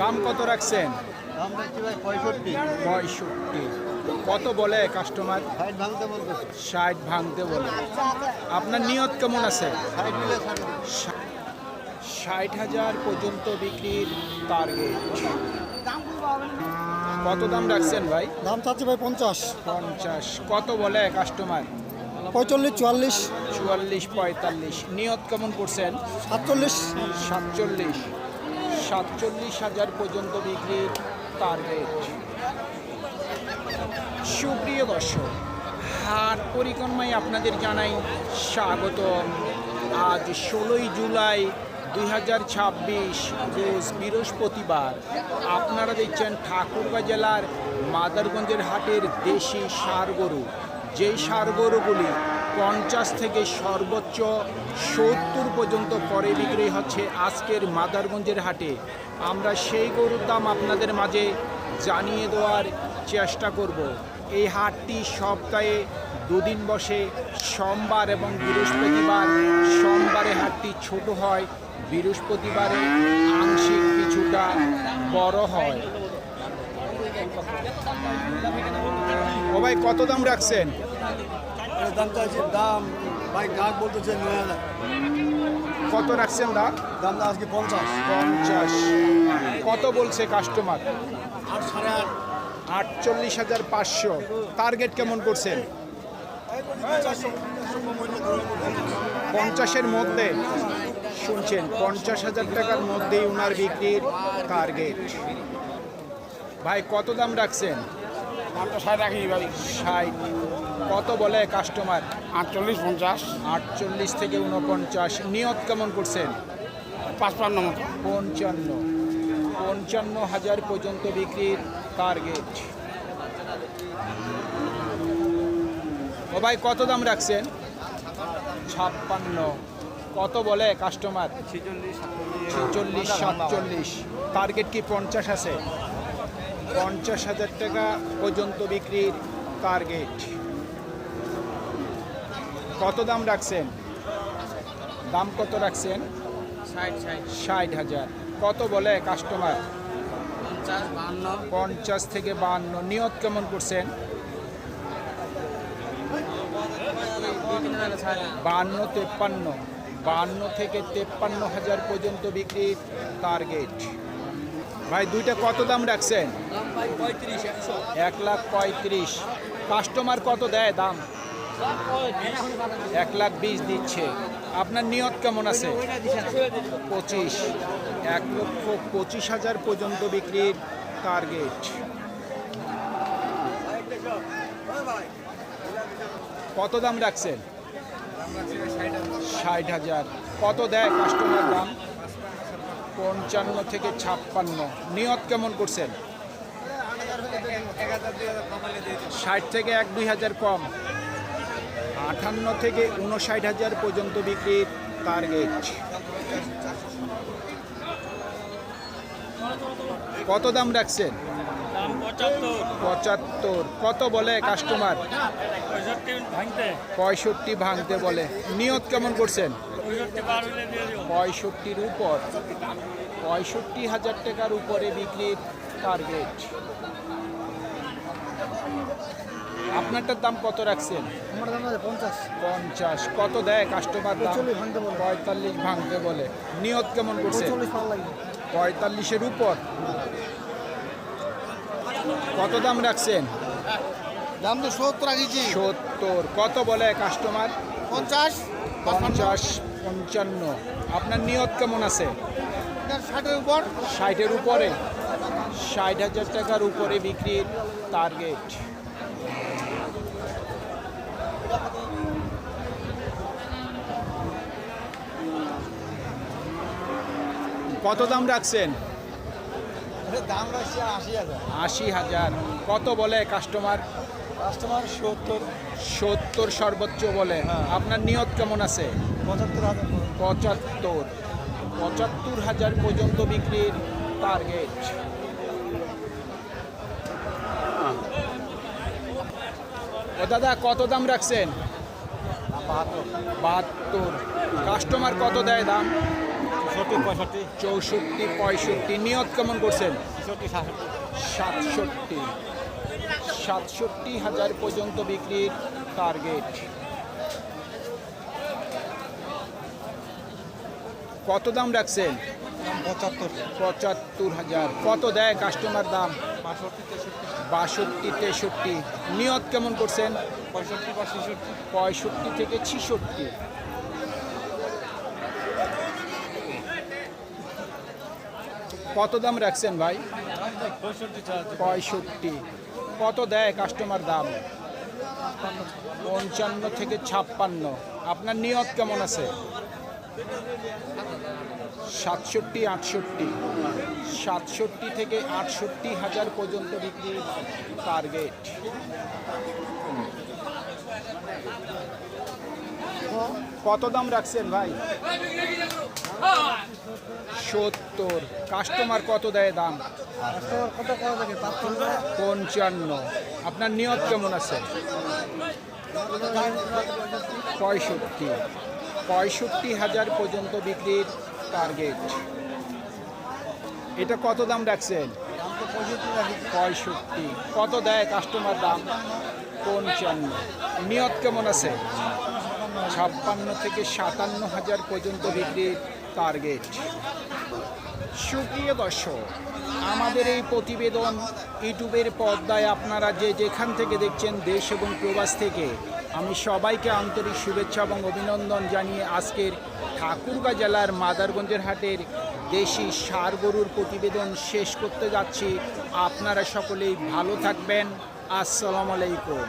দাম কত রাখছেন? দাম রাখছি ভাই 65। 65। কত বলে কাস্টমার? 60 ভাঙতে বলতেছে। 60 ভাঙতে বলে। আপনার নিয়ত কেমন আছে? 60 নিলে 60,000 পর্যন্ত বিক্রির টার্গেট। কত দাম রাখছেন ভাই? দাম চাচ্ছি ভাই 50। 50। কত বলে কাস্টমার? 45, 44, 44, 45। নিয়ত কেমন করছেন? 47। 47। 47,000 পর্যন্ত বিক্রির টার্গেট। সুপ্রিয় দর্শক, হাট পরিক্রমায় আপনাদের জানাই স্বাগত। আজ 16ই জুলাই 2026 রোজ বৃহস্পতিবার। আপনারা দেখছেন ঠাকুরগাঁ জেলার মাদারগঞ্জের হাটের দেশি ষাঁড় গরু। যেই ষাঁড় গরুগুলি 50 থেকে সর্বোচ্চ 70 পর্যন্ত পরে বিক্রি হচ্ছে আজকের মাদারগঞ্জের হাটে। আমরা সেই গরুর দাম আপনাদের মাঝে জানিয়ে দেওয়ার চেষ্টা করব। এই হাটটি সপ্তাহে দুদিন বসে, সোমবার এবং বৃহস্পতিবার। সোমবারে হাটটি ছোট হয়, বৃহস্পতিবারে আংশিক কিছুটা বড় হয়। ও ভাই, কত দাম রাখছেন? দাম চাইছি, দাম ভাই কাক বলতেছে 9000। কত রাখছেন দাম? দাম আজকে 50। 50। কত বলছে কাস্টমার? আর 8.5। 48,500। টার্গেট কেমন করছেন? 50-এর মধ্যে। শুনছেন, 50,000 টাকার মধ্যেই ওনার বিক্রির টার্গেট। ভাই কত দাম রাখছেন? দামটা 60 রাখি ভাই। 60। কত বলে কাস্টমার? 48, 50, 48 থেকে 49। নিয়ত কেমন করছেন? 55 মতো। 55। 55,000 পর্যন্ত বিক্রির টার্গেট। ও ভাই, কত দাম রাখছেন? 56। কত বলে কাস্টমার? 46, 47। টার্গেট কি 50 আছে? 50,000 টাকা পর্যন্ত বিক্রির টার্গেট। কত দাম রাখছেন? দাম কত রাখছেন? 60,000। কত বলে কাস্টমার? 50 থেকে 52। নিয়ত কেমন করছেন? 52, 53। 52 থেকে 53,000 পর্যন্ত বিক্রির টার্গেট। ভাই দুইটা কত দাম রাখছেন? 1,35,000। কাস্টমার কত দেয় দাম? 1,20,000 দিচ্ছে। আপনার নিয়ত কেমন আছে? 25। 1,25,000 পর্যন্ত বিক্রির টার্গেট। কত দাম রাখছেন? 60,000। কত দেয় কাস্টমার দাম? 55 থেকে 56। নিয়ত কেমন করছেন? 60 থেকে 1-2,000 কম। 58 থেকে 59,000 পর্যন্ত বিক্রির টার্গেট। কত দাম রাখছেন? 75। কত বলে কাস্টমার? 65 ভাঙতে বলে। নিয়ত কেমন করছেন? 65-র উপর। 65,000 টাকার উপরে বিক্রির টার্গেট। আপনারটার দাম কত রাখছেন? আমার দাম আছে 50। 50। কত দেয় কাস্টমার দাম? 45 ভাঙতে বলে। নিয়ত কেমন করছে? 45-এর উপর। কত দাম রাখছেন? দাম তো 70 রাখিছি। 70। কত বলে কাস্টমার? 50, 50, 55। আপনার নিয়ত কেমন আছে? 60-এর উপর। 60-এর উপরে। 60,000 টাকার উপরে বিক্রির টার্গেট। কত দাম রাখছেন? দাম রাখছি 80,000। 80,000। কত বলে কাস্টমার? 70। 70 সর্বোচ্চ বলে। আপনার নিয়ত কেমন আছে? 75,000। 75। 75,000 পর্যন্ত বিক্রির টার্গেট। ও দাদা, কত দাম রাখছেন? 72। 72। কাস্টমার কত দেয় দাম? 64 65 নিয়ত কেমন করছেন? 67 পর্যন্ত বিক্রির টার্গেট। কত দাম রাখছেন? 75,000। কত দেয় কাস্টমার দাম? 62 63। নিয়ত কেমন করছেন? 65 থেকে 66। কত দাম রাখছেন ভাই? 65। কত দেয় কাস্টমার দাম? 55 থেকে 56। আপনার নিয়ত কেমন আছে? 67 68। 67 থেকে 68,000 পর্যন্ত বিক্রি টার্গেট। কত দাম রাখছেন ভাই? 70। কাস্টমার কত দেয় দাম? 55। আপনার নিয়ত কেমন আছে? 65। 65,000 পর্যন্ত বিক্রির টার্গেট। এটা কত দাম রাখছেন? 65। কত দেয় কাস্টমার দাম? 55। নিয়ত কেমন আছে? 56 থেকে 57,000 পর্যন্ত বিক্রির টার্গেট। সুপ্রিয় দর্শক, আমাদের এই প্রতিবেদন ইউটিউবের পর্দায় আপনারা যেখান থেকে দেখছেন, দেশ এবং প্রবাস থেকে, আমি সবাইকে আন্তরিক শুভেচ্ছা এবং অভিনন্দন জানিয়ে আজকের ঠাকুরগাঁ জেলার মাদারগঞ্জের হাটের দেশি ষাঁড় গরুর প্রতিবেদন শেষ করতে যাচ্ছি। আপনারা সকলেই ভালো থাকবেন। আসসালামু আলাইকুম।